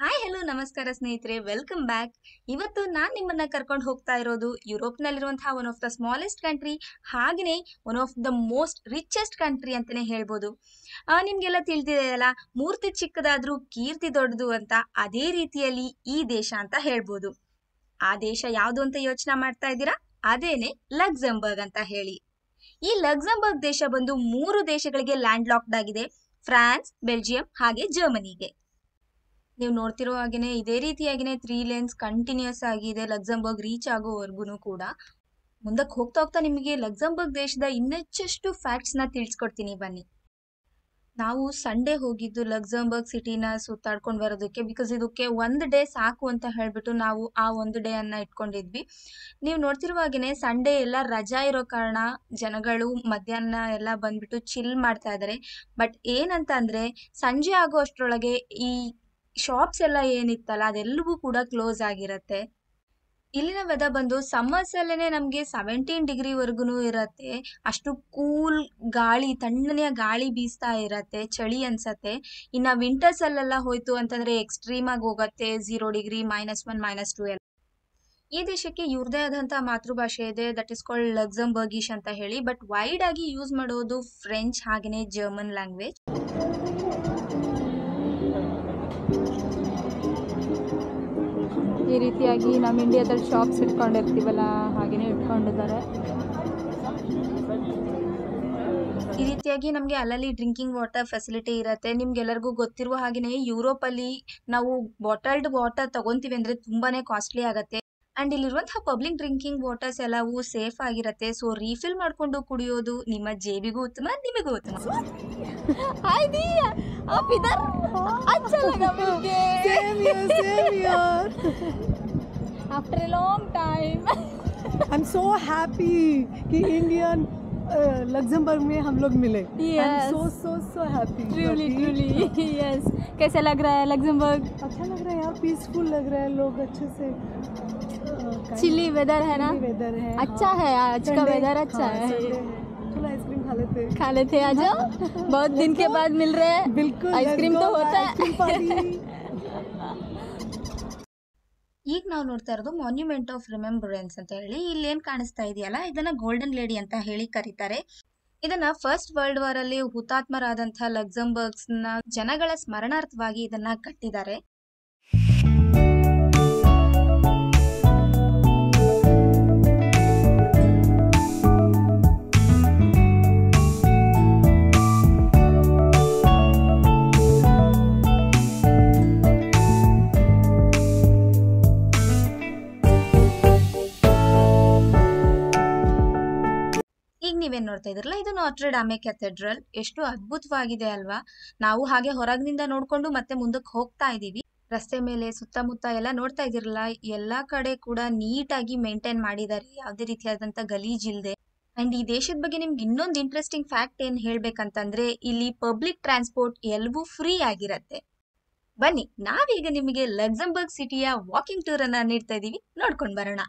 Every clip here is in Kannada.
ಹಾಯ್ ಹಲೋ ನಮಸ್ಕಾರ ಸ್ನೇಹಿತರೆ, ವೆಲ್ಕಮ್ ಬ್ಯಾಕ್. ಇವತ್ತು ನಾನು ನಿಮ್ಮನ್ನ ಕರ್ಕೊಂಡು ಹೋಗ್ತಾ ಇರೋದು ಯುರೋಪ್ನಲ್ಲಿರುವಂತಹ one of the smallest country, ಹಾಗೆಯೇ one of the most richest country ಅಂತಾನೆ ಹೇಳ್ಬೋದು. ನಿಮ್ಗೆಲ್ಲ ತಿಳಿದಿದೆಯಲ್ಲ, ಮೂರ್ತಿ ಚಿಕ್ಕದಾದ್ರೂ ಕೀರ್ತಿ ದೊಡ್ಡದು ಅಂತ. ಅದೇ ರೀತಿಯಲ್ಲಿ ಈ ದೇಶ ಅಂತ ಹೇಳ್ಬೋದು. ಆ ದೇಶ ಯಾವುದು ಅಂತ ಯೋಚನೆ ಮಾಡ್ತಾ ಇದ್ದೀರಾ? ಅದೇನೆ ಲಕ್ಸೆಂಬರ್ಗ್ ಅಂತ ಹೇಳಿ. ಈ ಲಕ್ಸೆಂಬರ್ಗ್ ದೇಶ ಬಂದು 3 ದೇಶಗಳಿಗೆ ಲ್ಯಾಂಡ್ ಲಾಕ್ಡ್ ಆಗಿದೆ: ಫ್ರಾನ್ಸ್, ಬೆಲ್ಜಿಯಂ ಹಾಗೆ ಜರ್ಮನಿಗೆ. ನೀವು ನೋಡ್ತಿರೋ ಹಾಗೇನೆ ಇದೇ ರೀತಿಯಾಗಿನೇ 3 ಲೇನ್ಸ್ ಕಂಟಿನ್ಯೂಸ್ ಆಗಿದೆ ಲಕ್ಸೆಂಬರ್ಗ್ ರೀಚ್ ಆಗೋವರೆಗೂ ಕೂಡ. ಮುಂದಕ್ಕೆ ಹೋಗ್ತಾ ಹೋಗ್ತಾ ನಿಮಗೆ ಲಕ್ಸೆಂಬರ್ಗ್ ದೇಶದ ಇನ್ನೆಚ್ಚಷ್ಟು ಫ್ಯಾಕ್ಟ್ಸ್ ನ ತಿಳಿಸ್ಕೊಡ್ತೀನಿ, ಬನ್ನಿ. ನಾವು ಸಂಡೇ ಹೋಗಿದ್ದು ಲಕ್ಸೆಂಬರ್ಗ್ ಸಿಟಿನ ಸುತ್ತಾಡ್ಕೊಂಡು ಬರೋದಕ್ಕೆ. ಬಿಕಾಸ್ ಇದಕ್ಕೆ 1 ಡೇ ಸಾಕು ಅಂತ ಹೇಳ್ಬಿಟ್ಟು ನಾವು ಆ 1 ಡೇ ಅನ್ನ ಇಟ್ಕೊಂಡಿದ್ವಿ. ನೀವು ನೋಡ್ತಿರುವ ಹಾಗೇನೆ ಸಂಡೇ ಎಲ್ಲ ರಜಾ ಇರೋ ಕಾರಣ ಜನಗಳು ಮಧ್ಯಾಹ್ನ ಎಲ್ಲ ಬಂದ್ಬಿಟ್ಟು ಚಿಲ್ ಮಾಡ್ತಾ ಇದ್ದಾರೆ. ಬಟ್ ಏನಂತ ಅಂದ್ರೆ, ಸಂಜೆ ಆಗೋ ಅಷ್ಟರೊಳಗೆ ಈ ಶಾಪ್ಸ್ ಎಲ್ಲ ಏನಿತ್ತಲ್ಲ ಅದೆಲ್ಲವೂ ಕೂಡ ಕ್ಲೋಸ್ ಆಗಿರತ್ತೆ. ಇಲ್ಲಿನ ವೆದರ್ ಬಂದು ಸಮ್ಮರ್ಸ್ ಅಲ್ಲೇನೆ ನಮ್ಗೆ 17 ಡಿಗ್ರಿ ವರ್ಗುನು ಇರತ್ತೆ. ಅಷ್ಟು ಕೂಲ್ ಗಾಳಿ, ತಣ್ಣನೆಯ ಗಾಳಿ ಬೀಸ್ತಾ ಇರತ್ತೆ, ಚಳಿ ಅನ್ಸತ್ತೆ. ಇನ್ನ ವಿಂಟರ್ಸ್ ಅಲ್ಲೆಲ್ಲ ಹೋಯ್ತು ಅಂತಂದ್ರೆ ಎಕ್ಸ್ಟ್ರೀಮ್ ಆಗಿ ಹೋಗತ್ತೆ, 0 ಡಿಗ್ರಿ, -1, -2 ಎಲ್ಲ. ಈ ದೇಶಕ್ಕೆ ಇವ್ರದೇ ಆದಂತಹ ಮಾತೃಭಾಷೆ ಇದೆ, ದಟ್ ಇಸ್ ಕಾಲ್ಡ್ ಲಕ್ಸೆಂಬರ್ಗಿಶ್ ಅಂತ ಹೇಳಿ. ಬಟ್ ವೈಡ್ ಆಗಿ ಯೂಸ್ ಮಾಡೋದು ಫ್ರೆಂಚ್ ಹಾಗೇನೆ ಜರ್ಮನ್ ಲ್ಯಾಂಗ್ವೇಜ್. ಈ ರೀತಿಯಾಗಿ ನಮ್ಮ ಇಂಡಿಯಾದಲ್ಲಿ ಶಾಪ್ಸ್ ಇಟ್ಕೊಂಡಿರ್ತೀವಲ್ಲ, ಹಾಗೆಯೇ ಇಟ್ಕೊಂಡಿದ್ದಾರೆ. ಈ ರೀತಿಯಾಗಿ ನಮಗೆ ಅಲ್ಲಲ್ಲಿ ಡ್ರಿಂಕಿಂಗ್ ವಾಟರ್ ಫೆಸಿಲಿಟಿ ಇರುತ್ತೆ. ನಿಮ್ಗೆಲ್ಲರಿಗೂ ಗೊತ್ತಿರುವ ಹಾಗೆಯೇ ಯುರೋಪ್ ಅಲ್ಲಿ ನಾವು ಬಾಟಲ್ಡ್ ವಾಟರ್ ತಗೊಂತೀವಿ ಅಂದ್ರೆ ತುಂಬಾನೇ ಕಾಸ್ಟ್ಲಿ ಆಗತ್ತೆ. ಅಂಡ್ ಇಲ್ಲಿರುವಂತಹ ಪಬ್ಲಿಕ್ ಡ್ರಿಂಕಿಂಗ್ ವಾಟರ್ಸ್ ಎಲ್ಲವೂ ಸೇಫ್ ಆಗಿರತ್ತೆ. ಸೊ ರೀಫಿಲ್ ಮಾಡ್ಕೊಂಡು ಕುಡಿಯೋದು ನಿಮ್ಮ ಜೇಬಿಗೂ ಉತ್ತಮ, ನಿಮಗೂ ಉತ್ತಮ. हाय दी, आप इधर? अच्छा लगा मिलके. Same here. After a long time. I'm so happy कि इंडियन लग्जमबर्ग में हम लोग मिले. Yes. I'm so happy. Truly. Yes. कैसा लग रहा है लक्समबर्ग? अच्छा लग रहा है यार, पीसफुल लग रहा है. लोग अच्छे से चिली वेदर है ना? वेदर है. अच्छा है, आज का वेदर अच्छा है. चलो आइसक्रीम खा लेते आ जाओ. बहुत दिन के बाद मिल रहे हैं. बिल्कुल, आइसक्रीम तो होता है. ಈಗ ನಾವು ನೋಡ್ತಾ ಇರೋದು ಮಾನ್ಯುಮೆಂಟ್ ಆಫ್ ರಿಮೆಂಬರೆನ್ಸ್ ಅಂತ ಹೇಳಿ. ಇಲ್ಲಿ ಏನ್ ಕಾಣಿಸ್ತಾ ಇದೆಯಲ್ಲ, ಇದನ್ನ ಗೋಲ್ಡನ್ ಲೇಡಿ ಅಂತ ಹೇಳಿ ಕರೀತಾರೆ. ಇದನ್ನ ಫಸ್ಟ್ ವರ್ಲ್ಡ್ ವಾರ್ ಅಲ್ಲಿ ಹುತಾತ್ಮರಾದಂತಹ ಲಕ್ಸೆಂಬರ್ಗ್ಸ್ ನ ಜನಗಳ ಸ್ಮರಣಾರ್ಥವಾಗಿ ಇದನ್ನ ಕಟ್ಟಿದ್ದಾರೆ. ಈಗ ನೀವೇನ್ ನೋಡ್ತಾ ಇದ್ರಲ್ಲ, ಇದು ನಾಟ್ರೆ ಡಾಮೆ ಕ್ಯಾಥೆಡ್ರಲ್. ಎಷ್ಟು ಅದ್ಭುತವಾಗಿದೆ ಅಲ್ವಾ? ನಾವು ಹಾಗೆ ಹೊರಗಿನಿಂದ ನೋಡ್ಕೊಂಡು ಮತ್ತೆ ಮುಂದಕ್ಕೆ ಹೋಗ್ತಾ ಇದೀವಿ. ರಸ್ತೆ ಮೇಲೆ ಸುತ್ತಮುತ್ತ ಎಲ್ಲ ನೋಡ್ತಾ ಇದಿರಲ್ಲ, ಎಲ್ಲಾ ಕಡೆ ಕೂಡ ನೀಟಾಗಿ ಮೇಂಟೈನ್ ಮಾಡಿದ್ದಾರೆ, ಯಾವುದೇ ರೀತಿಯಾದಂತ ಗಲೀಜ್ ಇಲ್ದೆ. ಅಂಡ್ ಈ ದೇಶದ ಬಗ್ಗೆ ನಿಮ್ಗೆ ಇನ್ನೊಂದು ಇಂಟ್ರೆಸ್ಟಿಂಗ್ ಫ್ಯಾಕ್ಟ್ ಏನ್ ಹೇಳ್ಬೇಕಂತಂದ್ರೆ, ಇಲ್ಲಿ ಪಬ್ಲಿಕ್ ಟ್ರಾನ್ಸ್ಪೋರ್ಟ್ ಎಲ್ಲವೂ ಫ್ರೀ ಆಗಿರತ್ತೆ. ಬನ್ನಿ, ನಾವೀಗ ನಿಮಗೆ ಲಕ್ಸೆಂಬರ್ಗ್ ಸಿಟಿಯ ವಾಕಿಂಗ್ ಟೂರ್ ಅನ್ನ ನೀಡ್ತಾ ಇದೀವಿ, ನೋಡ್ಕೊಂಡ್ ಬರೋಣ.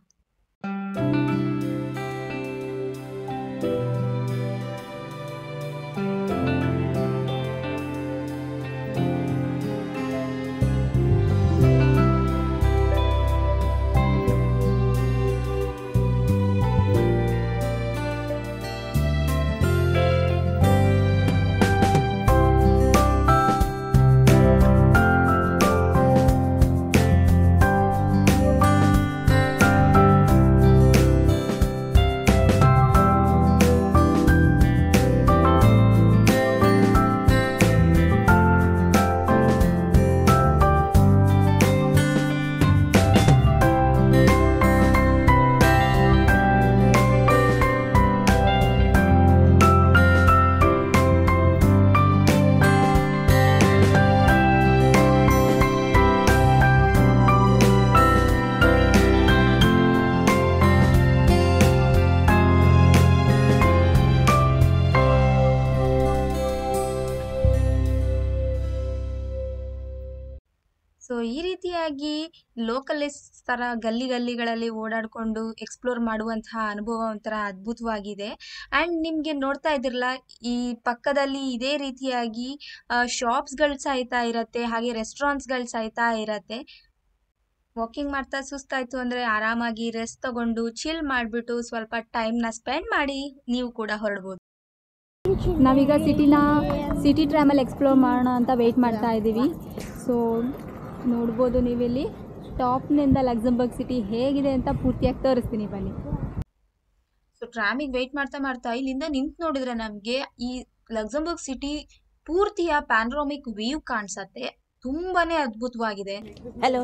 ಸೊ ಈ ರೀತಿಯಾಗಿ ಲೋಕಲಿಸ್ಟ್ ಥರ ಗಲ್ಲಿಗಳಲ್ಲಿ ಓಡಾಡಿಕೊಂಡು ಎಕ್ಸ್ಪ್ಲೋರ್ ಮಾಡುವಂತಹ ಅನುಭವ ಒಂಥರ ಅದ್ಭುತವಾಗಿದೆ. ಆ್ಯಂಡ್ ನಿಮಗೆ ನೋಡ್ತಾ ಇದ್ದಿರಲ್ಲ, ಈ ಪಕ್ಕದಲ್ಲಿ ಇದೇ ರೀತಿಯಾಗಿ ಶಾಪ್ಸ್ಗಳು ಸಹಿತ ಇರುತ್ತೆ, ಹಾಗೆ ರೆಸ್ಟೋರೆಂಟ್ಸ್ಗಳು ಸಹಿತ ಇರುತ್ತೆ. ವಾಕಿಂಗ್ ಮಾಡ್ತಾ ಸುಸ್ತಾಯಿತು ಅಂದರೆ ಆರಾಮಾಗಿ ರೆಸ್ಟ್ ತಗೊಂಡು ಚಿಲ್ ಮಾಡಿಬಿಟ್ಟು ಸ್ವಲ್ಪ ಟೈಮ್ನ ಸ್ಪೆಂಡ್ ಮಾಡಿ ನೀವು ಕೂಡ ಹೊರಡ್ಬೋದು. ನಾವೀಗ ಸಿಟಿ ಟ್ರಾಮಲ್ಲಿ ಎಕ್ಸ್ಪ್ಲೋರ್ ಮಾಡೋಣ ಅಂತ ವೆಯ್ಟ್ ಮಾಡ್ತಾ ಇದ್ದೀವಿ. ಸೊ ನೋಡ್ಬೋದು ನೀವಿಲ್ಲಿ ಟಾಪ್ನಿಂದ ಲಕ್ಸಂಬರ್ಗ್ ಸಿಟಿ ಹೇಗಿದೆ ಅಂತ ಪೂರ್ತಿಯಾಗಿ ತೋರಿಸ್ತೀನಿ, ಬನ್ನಿ. ಸೊ ಟ್ರಾಮಿಗೆ ವೆಯ್ಟ್ ಮಾಡ್ತಾ ಇಲ್ಲಿಂದ ನಿಂತು ನೋಡಿದ್ರೆ ನಮಗೆ ಈ ಲಕ್ಸಂಬರ್ಗ್ ಸಿಟಿ ಪೂರ್ತಿಯ ಪ್ಯಾನೋರಾಮಿಕ್ ವ್ಯೂ ಕಾಣಿಸತ್ತೆ. ತುಂಬಾನೇ ಅದ್ಭುತವಾಗಿದೆ. ಹಲೋ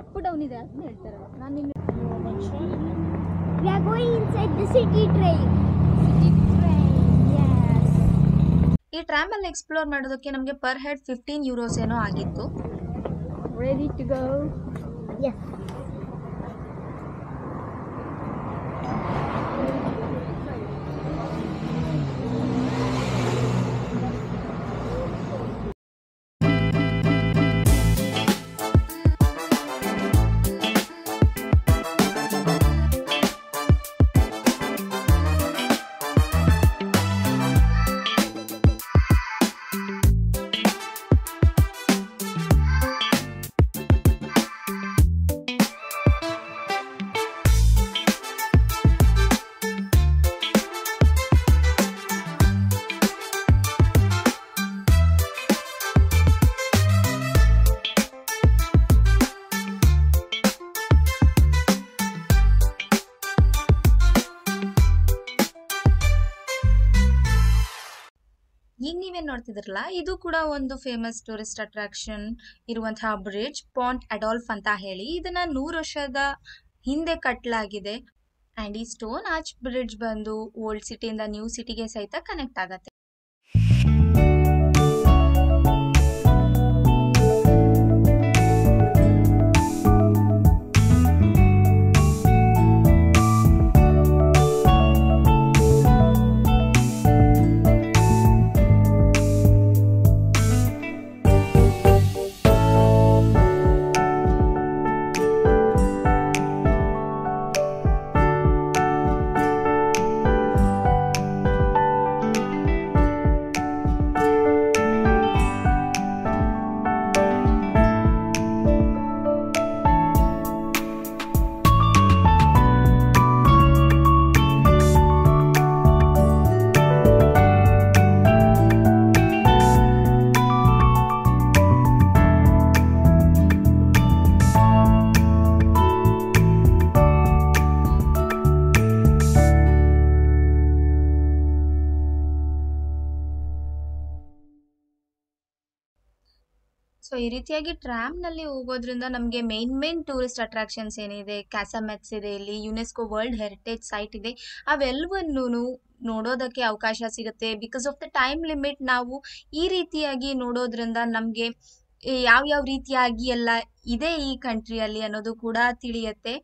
ಅಪ್ ಡೌನ್ ಇದೆ ಅದನ್ನ ಹೇಳ್ತಾರೆ. ನಾನು ನಿಮ್ಗೆ We are going inside the city train. Yes. ಈ ಟ್ರಾಮಲ್ಲಿ ಎಕ್ಸ್ಪ್ಲೋರ್ ಮಾಡೋದಕ್ಕೆ ನಮಗೆ ಪರ್ ಹೆಡ್ 15 ಯೂರೋಸ್ ಏನೋ ಆಗಿತ್ತು. Ready to go. Yes. ಈಗ ನೀವೇನು ನೋಡ್ತಿದ್ರಲ್ಲ, ಇದು ಕೂಡ ಒಂದು ಫೇಮಸ್ ಟೂರಿಸ್ಟ್ ಅಟ್ರಾಕ್ಷನ್ ಇರುವಂತಹ ಬ್ರಿಡ್ಜ್, ಪಾಂಟ್ ಅಡಾಲ್ಫ್ ಅಂತ ಹೇಳಿ. ಇದನ್ನ 100 ವರ್ಷದ ಹಿಂದೆ ಕಟ್ಟಲಾಗಿದೆ. ಆ್ಯಂಡ್ ಈ ಸ್ಟೋನ್ ಆರ್ಚ್ ಬ್ರಿಡ್ಜ್ ಬಂದು ಓಲ್ಡ್ ಸಿಟಿಯಿಂದ ನ್ಯೂ ಸಿಟಿಗೆ ಸಹಿತ ಕನೆಕ್ಟ್ ಆಗತ್ತೆ. ಸೊ ಈ ರೀತಿಯಾಗಿ ಟ್ರಾಮ್ನಲ್ಲಿ ಹೋಗೋದ್ರಿಂದ ನಮಗೆ ಮೇನ್ ಟೂರಿಸ್ಟ್ ಅಟ್ರಾಕ್ಷನ್ಸ್ ಏನಿದೆ, ಕ್ಯಾಸಮೆಟ್ಸ್ ಇದೆ, ಇಲ್ಲಿ ಯುನೆಸ್ಕೋ ವರ್ಲ್ಡ್ ಹೆರಿಟೇಜ್ ಸೈಟ್ ಇದೆ, ಅವೆಲ್ಲವನ್ನೂ ನೋಡೋದಕ್ಕೆ ಅವಕಾಶ ಸಿಗುತ್ತೆ. Because of the time limit ನಾವು ಈ ರೀತಿಯಾಗಿ ನೋಡೋದ್ರಿಂದ ನಮಗೆ ಯಾವ ರೀತಿಯಾಗಿ ಎಲ್ಲ ಇದೆ ಈ ಕಂಟ್ರಿಯಲ್ಲಿ ಅನ್ನೋದು ಕೂಡ ತಿಳಿಯುತ್ತೆ.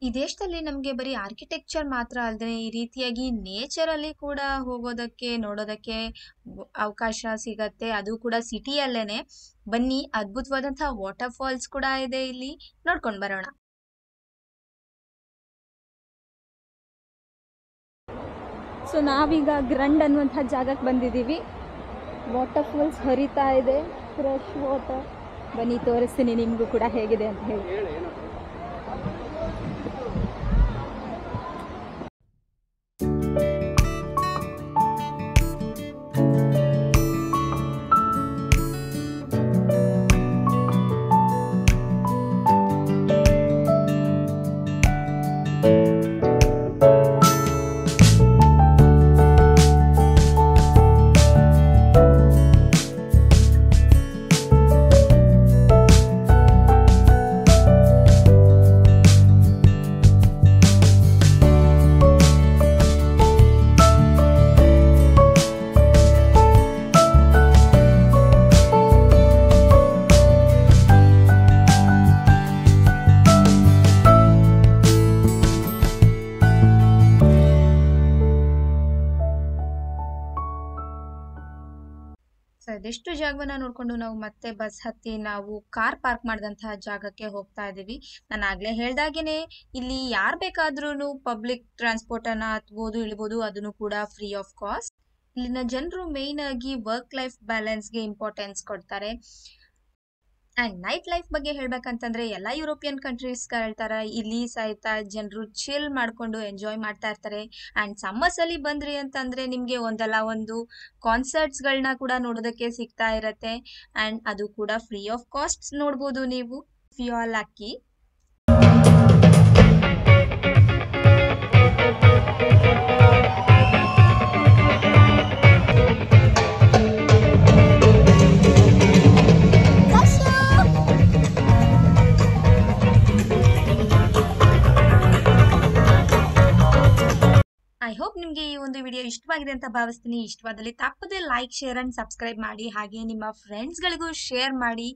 ಈ ದೇಶದಲ್ಲಿ ನಮಗೆ ಬರೀ ಆರ್ಕಿಟೆಕ್ಚರ್ ಮಾತ್ರ ಅಲ್ಲದೆ ಈ ರೀತಿಯಾಗಿ ನೇಚರಲ್ಲಿ ಕೂಡ ಹೋಗೋದಕ್ಕೆ ನೋಡೋದಕ್ಕೆ ಅವಕಾಶ ಸಿಗತ್ತೆ, ಅದು ಕೂಡ ಸಿಟಿಯಲ್ಲೇನೆ. ಬನ್ನಿ, ಅದ್ಭುತವಾದಂತಹ ವಾಟರ್ ಫಾಲ್ಸ್ ಕೂಡ ಇದೆ ಇಲ್ಲಿ, ನೋಡ್ಕೊಂಡು ಬರೋಣ. ಸೊ ನಾವೀಗ ಗ್ರಂಡ್ ಅನ್ನುವಂಥ ಜಾಗಕ್ಕೆ ಬಂದಿದ್ದೀವಿ. ವಾಟರ್ ಫಾಲ್ಸ್ ಹರಿತಾ ಇದೆ, ಫ್ರೆಶ್ ವಾಟರ್. ಬನ್ನಿ ತೋರಿಸ್ತೀನಿ ನಿಮಗೂ ಕೂಡ ಹೇಗಿದೆ ಅಂತ ಹೇಳಿ. ಅದೆಷ್ಟು ಜಾಗವನ್ನ ನೋಡ್ಕೊಂಡು ನಾವು ಮತ್ತೆ ಬಸ್ ಹತ್ತಿ ನಾವು ಕಾರ್ ಪಾರ್ಕ್ ಮಾಡಿದಂತಹ ಜಾಗಕ್ಕೆ ಹೋಗ್ತಾ ಇದೀವಿ. ನಾನು ಆಗ್ಲೇ ಹೇಳ್ದಾಗೇನೆ ಇಲ್ಲಿ ಯಾರ್ ಬೇಕಾದ್ರೂ ಪಬ್ಲಿಕ್ ಟ್ರಾನ್ಸ್ಪೋರ್ಟ್ ಅನ್ನ ಹತ್ಬೋದು, ಇಳ್ಬೋದು, ಅದನ್ನು ಕೂಡ ಫ್ರೀ ಆಫ್ ಕಾಸ್ಟ್. ಇಲ್ಲಿನ ಜನರು ಮೇನ್ ಆಗಿ ವರ್ಕ್ ಲೈಫ್ ಬ್ಯಾಲೆನ್ಸ್ಗೆ ಇಂಪಾರ್ಟೆನ್ಸ್ ಕೊಡ್ತಾರೆ. ಅಂಡ್ ನೈಟ್ ಲೈಫ್ ಬಗ್ಗೆ ಹೇಳ್ಬೇಕಂತಂದ್ರೆ ಎಲ್ಲ ಯುರೋಪಿಯನ್ ಕಂಟ್ರೀಸ್ ಹೇಳ್ತಾರ, ಇಲ್ಲಿ ಸಹಿತ ಜನರು ಚಿಲ್ ಮಾಡ್ಕೊಂಡು ಎಂಜಾಯ್ ಮಾಡ್ತಾ ಇರ್ತಾರೆ. ಅಂಡ್ ಸಮ್ಮರ್ಸ್ ಅಲ್ಲಿ ಬಂದ್ರಿ ಅಂತಂದ್ರೆ ನಿಮ್ಗೆ ಒಂದಲ್ಲ ಒಂದು ಕಾನ್ಸರ್ಟ್ಸ್ ಗಳನ್ನ ಕೂಡ ನೋಡೋದಕ್ಕೆ ಸಿಗ್ತಾ ಇರತ್ತೆ. ಅಂಡ್ ಅದು ಕೂಡ ಫ್ರೀ ಆಫ್ ಕಾಸ್ಟ್ ನೋಡ್ಬೋದು ನೀವು, if you are lucky. I hope ನಿಮ್ಗೆ ಈ ಒಂದು ವಿಡಿಯೋ ಇಷ್ಟವಾಗಿದೆ ಅಂತ ಭಾವಿಸ್ತೀನಿ. ಇಷ್ಟವಾದಲ್ಲಿ ತಪ್ಪದೆ ಲೈಕ್, ಶೇರ್ ಅಂಡ್ ಸಬ್ಸ್ಕ್ರೈಬ್ ಮಾಡಿ, ಹಾಗೆ ನಿಮ್ಮ ಫ್ರೆಂಡ್ಸ್ ಗಳಿಗೂ ಶೇರ್ ಮಾಡಿ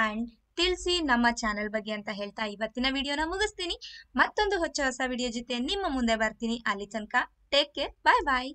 ಅಂಡ್ ತಿಳಿಸಿ ನಮ್ಮ ಚಾನೆಲ್ ಬಗ್ಗೆ ಅಂತ ಹೇಳ್ತಾ ಇವತ್ತಿನ ವಿಡಿಯೋನ ಮುಗಿಸ್ತೀನಿ. ಮತ್ತೊಂದು ಹೊಸ ವಿಡಿಯೋ ಜೊತೆ ನಿಮ್ಮ ಮುಂದೆ ಬರ್ತೀನಿ. ಅಲ್ಲಿ ತನಕ ಟೇಕ್ ಕೇರ್, ಬಾಯ್ ಬಾಯ್.